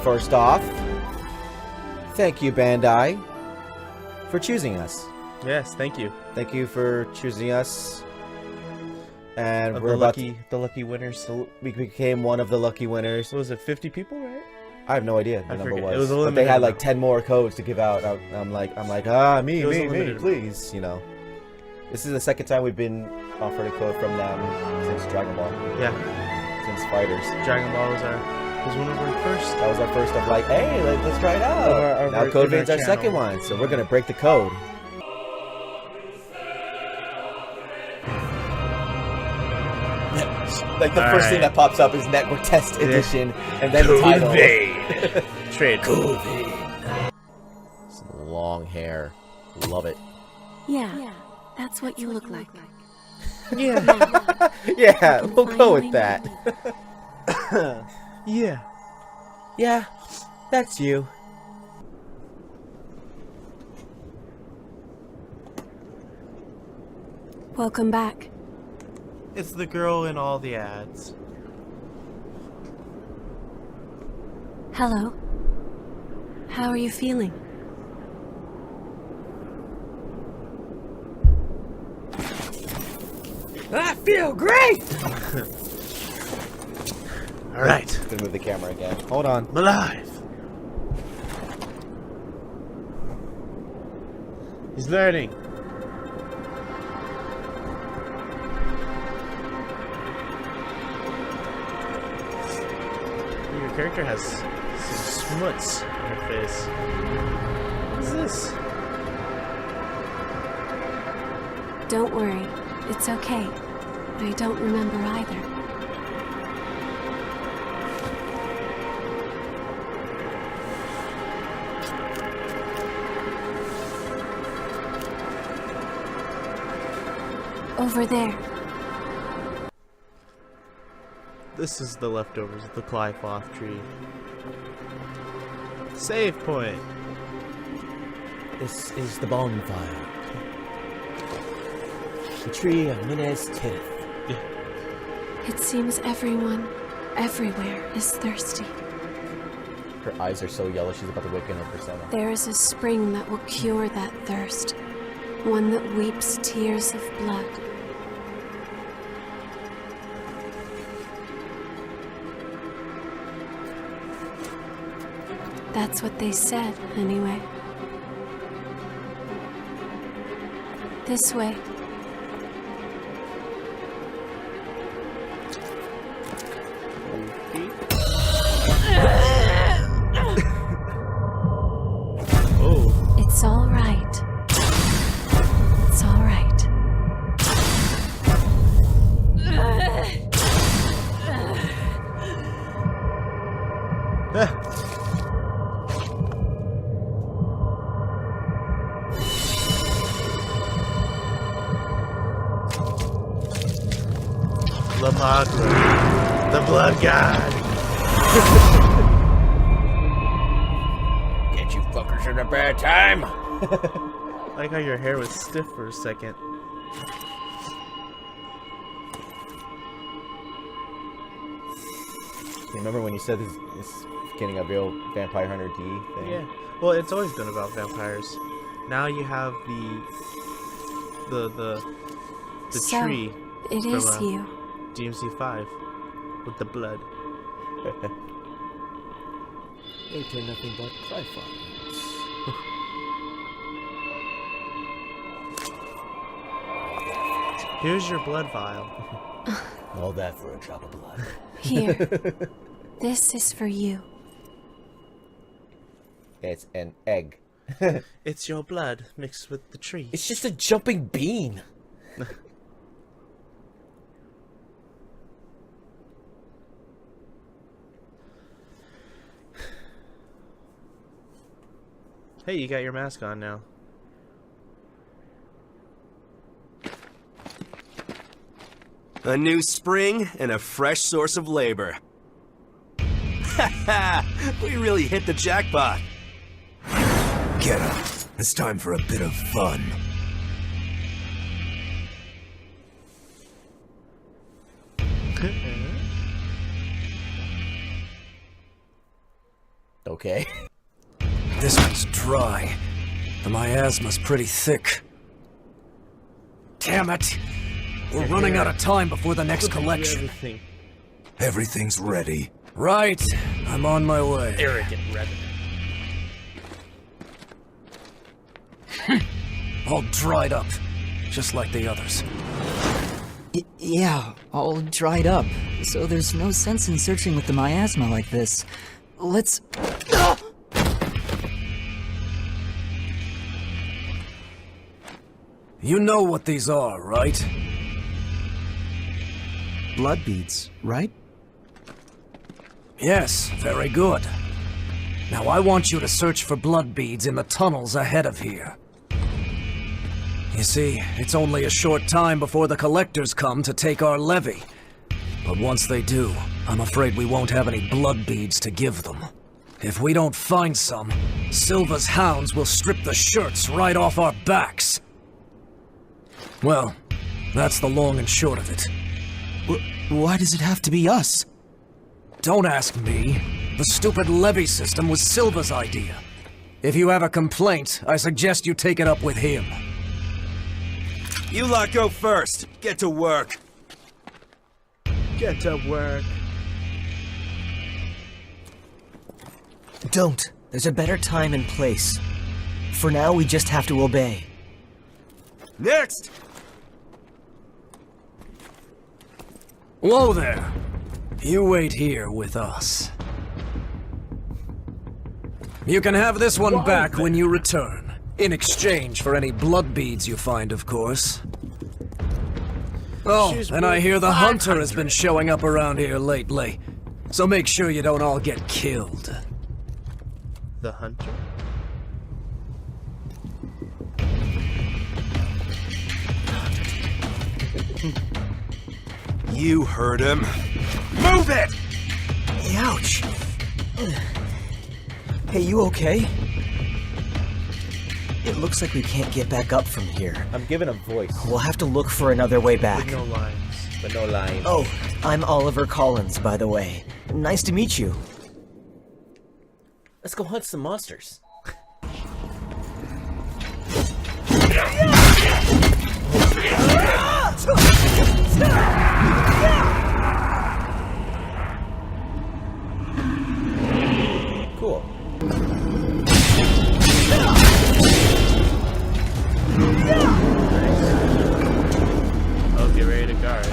first off, thank you, Bandai, for choosing us. Yes, thank you. Thank you for choosing us. And Of we're the about lucky winners. we became one of the lucky winners. What was it, 50 people, right? I have no idea what the I number forget. was. It was a but they limited had like amount. 10 more codes to give out. I'm like, me, It was a me, limited please, you know. This is the second time we've been offered a code from them since Dragon Ball. Yeah, Since Fighters. Dragon Ball was one of our first. That was our first of like, hey, let's try it out. Of Now our Code Vein's our channel. second one, so we're gonna break the code. Like the first thing that pops up is Network Test Edition, and then the title. Trade. Code Vein. Some long hair, love it. Yeah, that's what you look like. Yeah. Yeah, we'll go with that. Yeah. Yeah, that's you. Welcome back. It's the girl in all the ads. Hello. How are you feeling? I feel great! Alright. Gonna move the camera again. Hold on. I'm alive. He's learning. Your character has some smuts on her face. What is this? Don't worry. It's okay. I don't remember either. Over there. This is the leftovers of the Clyfoth tree. Save point. This is the bonfire. The tree of Minas Tirith. It seems everyone, everywhere, is thirsty. Her eyes are so yellow, she's about to wake in her persona. There is a spring that will cure that thirst. One that weeps tears of blood. That's what they said, anyway. This way. Oh. It's all right. It's all right. Lamagla, the blood god. Get you fuckers in a bad time. I like how your hair was stiff for a second. You remember when you said this is getting a real Vampire Hunter D thing? Yeah. Well, it's always been about vampires. Now you have the So, tree. It from, is you. DMC5 with the blood. Ain't there nothing but Cryphon. Here's your blood vial. All that for a drop of blood. Here. This is for you. It's an egg. It's your blood mixed with the tree. It's just a jumping bean. Hey, you got your mask on now. A new spring and a fresh source of labor. Ha ha! We really hit the jackpot. Get up. It's time for a bit of fun. Okay. This one's dry. The miasma's pretty thick. Damn it! We're running out of time before the next collection. Everything. Everything's ready. Right. I'm on my way. Arrogant revenant. All dried up. Just like the others. Yeah, all dried up. So there's no sense in searching with the miasma like this. Let's... You know what these are, right? Blood beads, right? Yes, very good. Now I want you to search for blood beads in the tunnels ahead of here. You see, it's only a short time before the collectors come to take our levy. But once they do, I'm afraid we won't have any blood beads to give them. If we don't find some, Silva's hounds will strip the shirts right off our backs. Well, that's the long and short of it. Why does it have to be us? Don't ask me. The stupid levy system was Silva's idea. If you have a complaint, I suggest you take it up with him. You lot go first. Get to work. Get to work. Don't. There's a better time and place. For now, we just have to obey. Next! Whoa there. You wait here with us. You can have this one back when you return. In exchange for any blood beads you find, of course. Oh, She's and I hear the hunter has 500. been showing up around here lately. So make sure you don't all get killed. The hunter. You heard him. Move it! Ouch! Hey, you okay? It looks like we can't get back up from here. I'm giving a voice, We'll have to look for another way back. With no lines. but no line. Oh, I'm Oliver Collins, by the way. Nice to meet you. Let's go hunt some monsters. Cool. Oh, get ready to guard.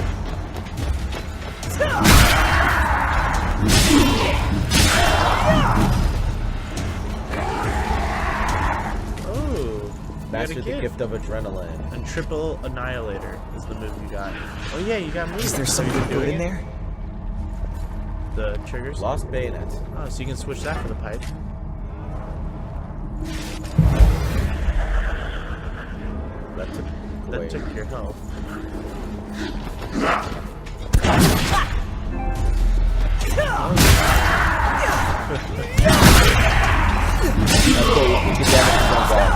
Oh, Master the gift of adrenaline. And Triple Annihilator is the move you got. Oh yeah, you got moves. Is there So you're something good doing in it? there? The triggers. Lost bayonet. Oh, so you can switch that for the pipe. That took That away. took your health. Okay, you can damage from that.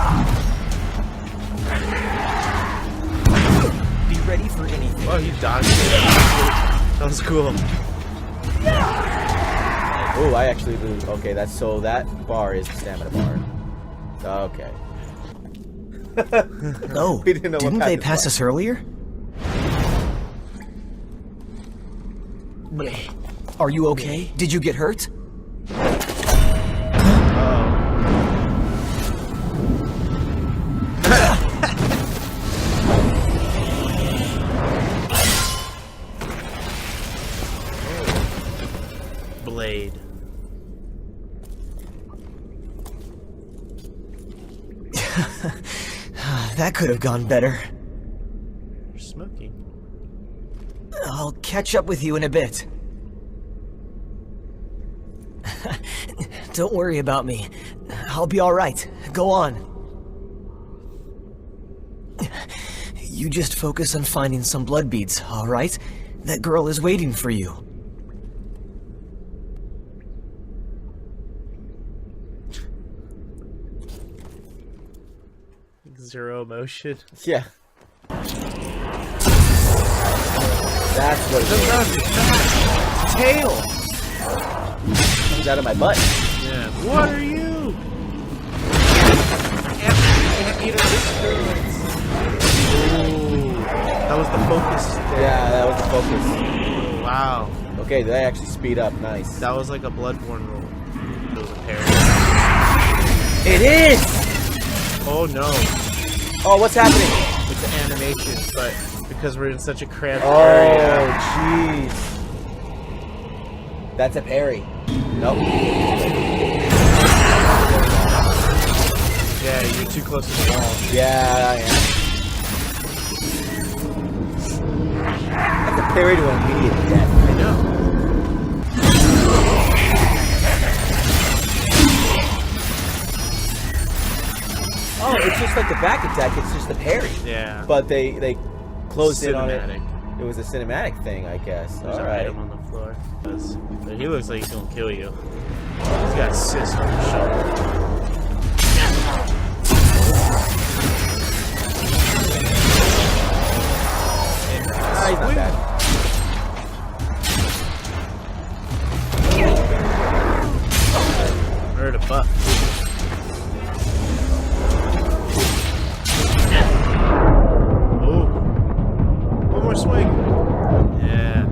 Be ready for anything. Oh, you dodged it. That was cool. Oh, I actually lose. Okay, that's so that bar is the stamina bar. Okay. Oh, We didn't know what didn't path they this pass was. us earlier? Are you okay? Did you get hurt? Blade. That could have gone better. You're smoking. I'll catch up with you in a bit. Don't worry about me. I'll be alright. Go on. You just focus on finding some blood beads, alright? That girl is waiting for you. Zero emotion. Yeah. That's what it is. Tail! Comes out of my butt. Yeah. Yeah. What are you? Ooh, that was the focus. Yeah, that was the focus. Wow. Okay, they actually speed up. Nice. That was like a Bloodborne roll. It was a parry. It is! Oh no. Oh, what's happening? It's an animation, but because we're in such a cramped area. Oh, jeez. That's a parry. Nope. Yeah, you're too close to the wall. Yeah, I am. That's a parry to an immediate death. I know. Oh, it's just like the back attack. It's just the parry. Yeah. But they closed in on it. Cinematic. It was a cinematic thing, I guess. There's All an right. item on the floor. But he looks like he's gonna kill you. He's got a cyst on his shoulder. Ah, he's not bad. Heard a buff. Oh. One more swing. Yeah.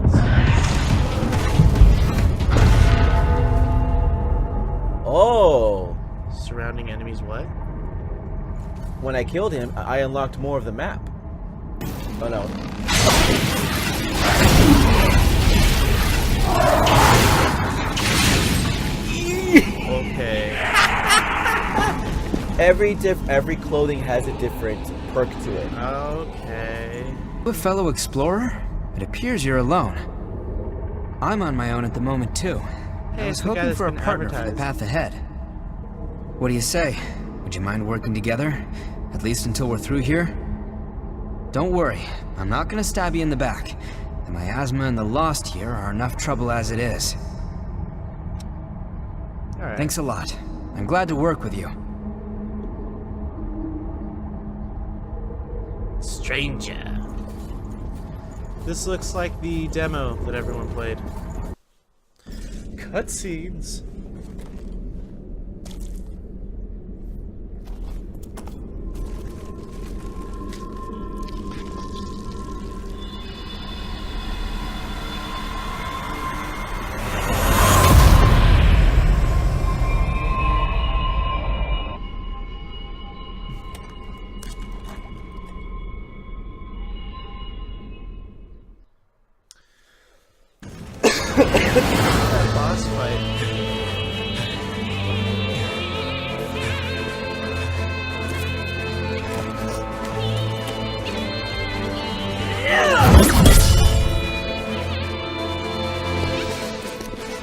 Oh. Surrounding enemies what? When I killed him, I unlocked more of the map. Oh no. Okay. Every clothing has a different perk to it. Okay. A fellow explorer? It appears you're alone. I'm on my own at the moment, too. Hey, I was it's the guy hoping that's for a been partner for the advertised. path ahead. What do you say? Would you mind working together? At least until we're through here? Don't worry, I'm not gonna stab you in the back. The miasma and the Lost here are enough trouble as it is. Alright. Thanks a lot. I'm glad to work with you. Stranger. This looks like the demo that everyone played. Cutscenes. Boss fight.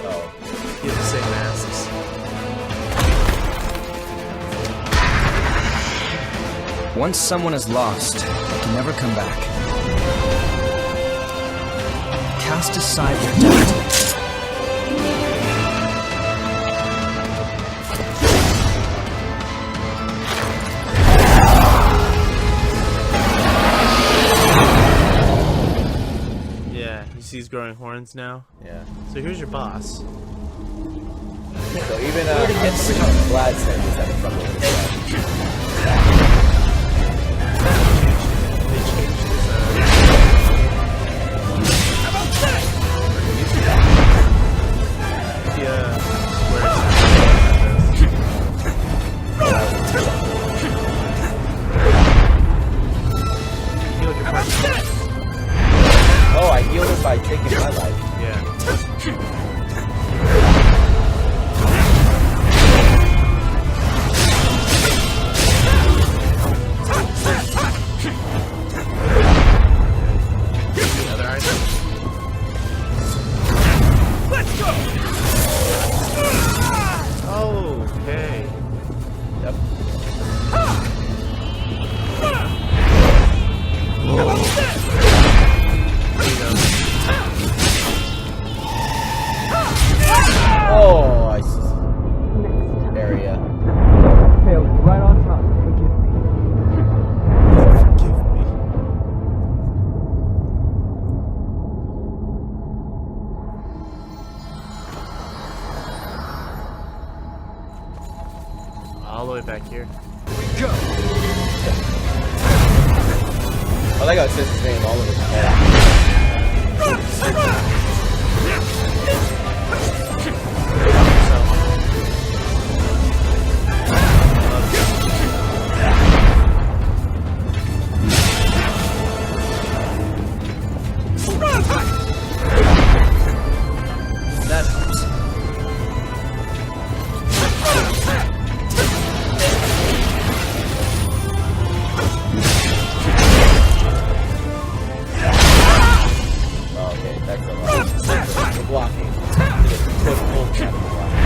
Oh. He has the same masks. Once someone is lost, they can never come back. Cast aside your doubt. Yeah, you see he's growing horns now. Yeah. So here's your boss. So even every time Vlad said he's having trouble with this guy. They changed his yeah, square healed your partner. Oh, I healed him by taking my life. Yeah. all the way back here. Go! I like how it says his name all over his head. That helps. Oh, okay, that's a lot. The blocking. To get full kind of blocking.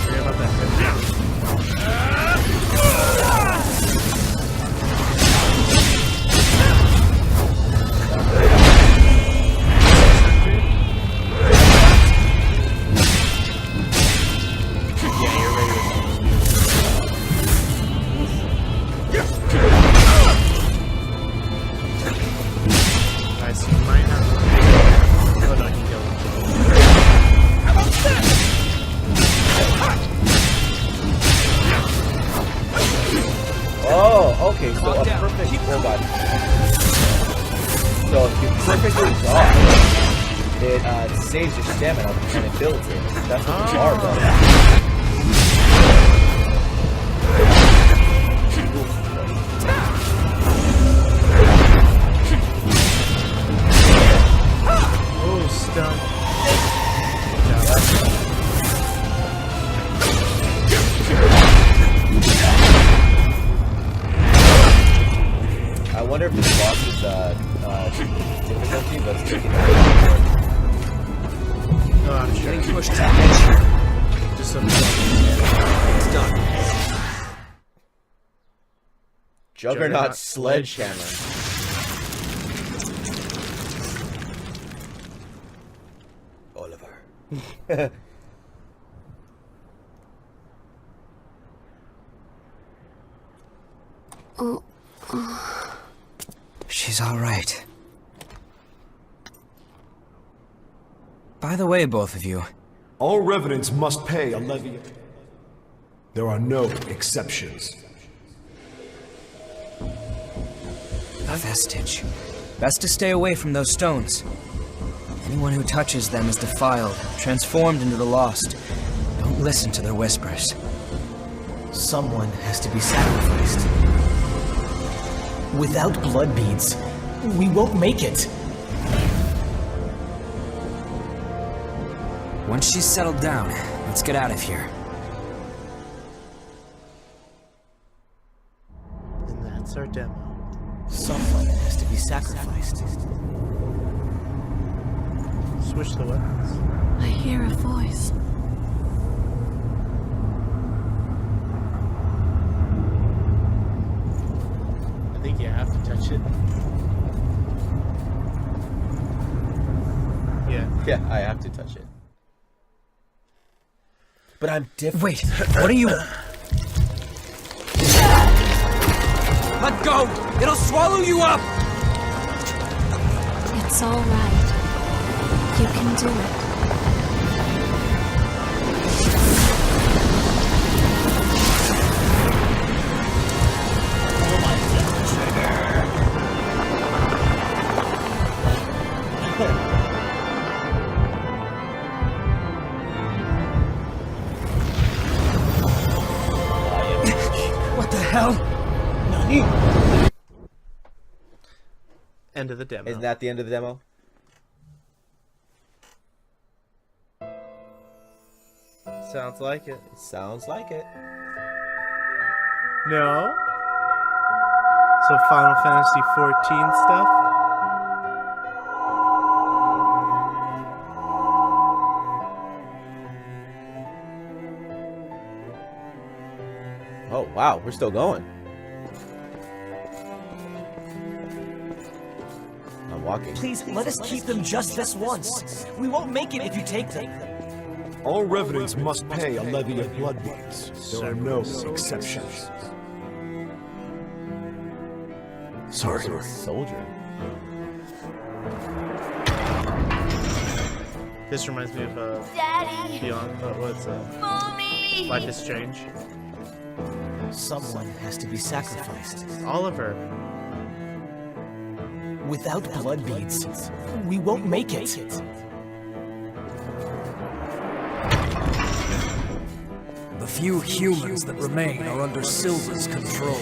Forget about that. Yeah, you're ready. Nice. You might have to. Oh no, he killed him. Oh, okay, so a perfect robot. So if you perfectly dodge, it saves your stamina and it builds it. That's what the bar does. Oh, stun. I wonder if this boss is difficulty, but it's taking that. No, I'm sure. Getting pushed to the edge here. Just some It's done. Juggernaut Sledgehammer. Oliver. Oh, She's all right. By the way, both of you, All revenants must pay a levy. There are no exceptions. a vestige. Best to stay away from those stones. Anyone who touches them is defiled, transformed into the lost. Don't listen to their whispers. Someone has to be sacrificed. Without blood beads, we won't make it. Once she's settled down, let's get out of here. And that's our demo. Someone has to be sacrificed. Switch the weapons. I hear a voice. I think you have to touch it. Yeah. Yeah, I have to touch it. But I'm different. Wait, what are you... Let go! It'll swallow you up! It's all right. You can do it. What the hell? End of the demo. Isn't that the end of the demo? Sounds like it. It sounds like it. No? So Final Fantasy 14 stuff? Oh, wow, we're still going. I'm walking. Please, let us keep them just this once. We won't make it if you take them. All revenants must pay a levy of blood beads. There are no exceptions. Sorry. Soldier. This reminds me of Daddy! Beyond, but what's Mommy! Life is Strange. Someone has to be sacrificed. Oliver. Without blood beads, we won't make it. The few humans that remain are under Silver's control.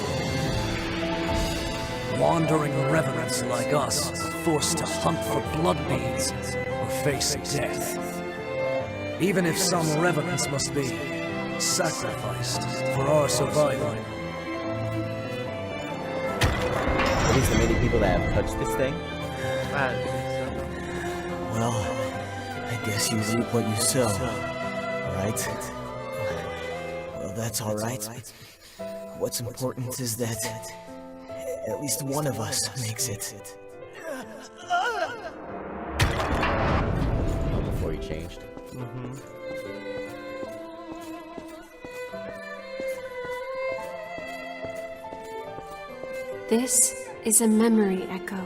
Wandering revenants like us are forced to hunt for blood beads or face death. Even if some revenants must be sacrificed for our survival. At least the many people that have touched this thing. I think Well, I guess you reap what you sow, right? Well, that's all right. What's important is that at least one of us makes it. Oh, before he changed. This is a memory echo.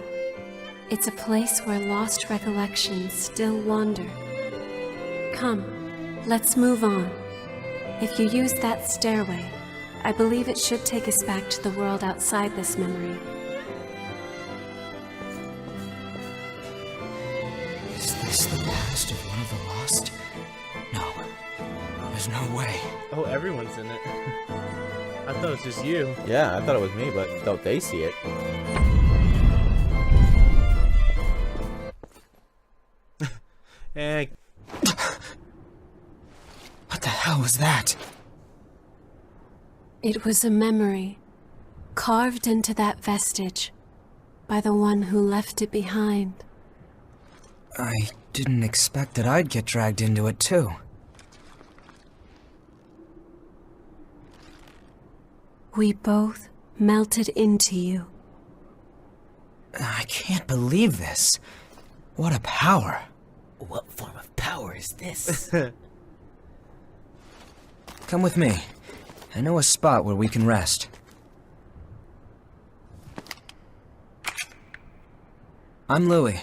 It's a place where lost recollections still wander. Come, let's move on. If you use that stairway, I believe it should take us back to the world outside this memory. Is this the past of one of the lost? No. There's no way. Oh, everyone's in it. I thought it was just you. Yeah, I thought it was me, but don't they see it? Eh, What the hell was that? It was a memory, carved into that vestige by the one who left it behind. I didn't expect that I'd get dragged into it too. We both melted into you. I can't believe this. What a power. What form of power is this? Come with me. I know a spot where we can rest. I'm Louis.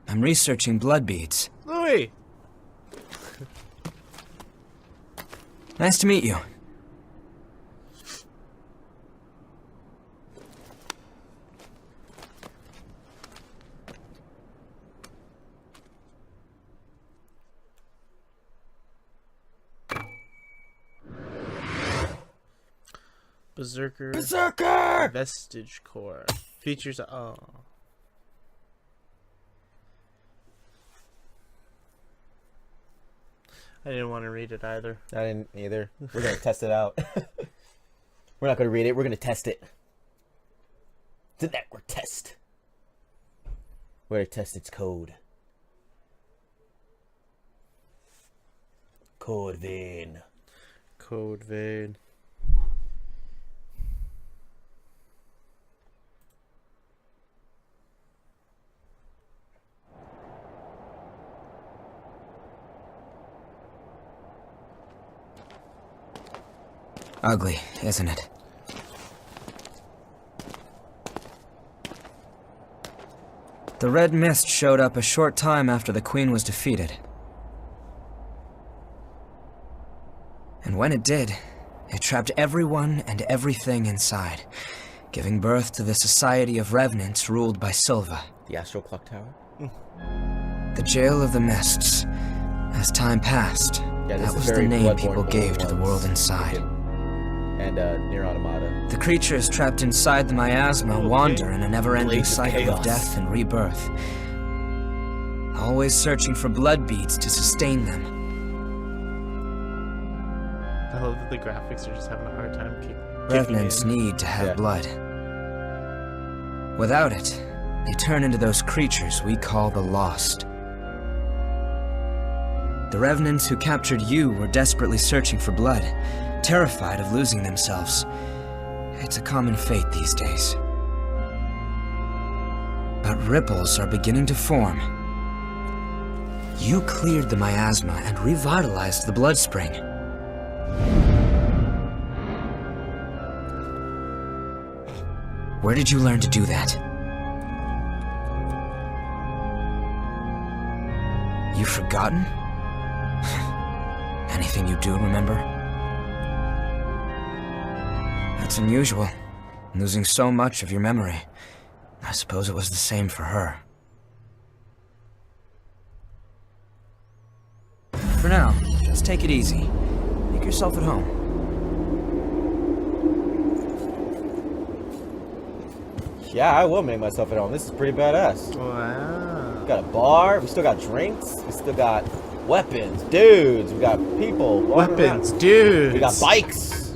I'm researching blood beads. Louis! Nice to meet you. Berserker. Vestige Core. Features. Oh. I didn't want to read it either. I didn't either. We're gonna test it out. We're not gonna read it. We're gonna test it. It's a network test. We're gonna test its code. Code vein. Code vein. Ugly, isn't it? The red mist showed up a short time after the Queen was defeated. And when it did, it trapped everyone and everything inside, giving birth to the Society of Revenants ruled by Silva. The Astral Clock Tower? The Jail of the Mists. As time passed, Yeah, this that is was the very name Bloodborne people gave to the world inside. And Nier Automata. The creatures trapped inside the miasma wander in a never-ending Blades of cycle chaos. of death and rebirth, always searching for blood beads to sustain them. I love that the graphics are just having a hard time kicking Revenants in. need to have Yeah. blood. Without it, they turn into those creatures we call the Lost. The Revenants who captured you were desperately searching for blood, terrified of losing themselves. It's a common fate these days. But ripples are beginning to form. You cleared the miasma and revitalized the blood spring. Where did you learn to do that? You you've forgotten? Anything you do remember? That's unusual. Losing so much of your memory. I suppose it was the same for her. For now, just take it easy. Make yourself at home. Yeah, I will make myself at home. This is pretty badass. Wow. We got a bar. We still got drinks. We still got weapons, dudes. We got people. walking Weapons, around. dudes. We got bikes.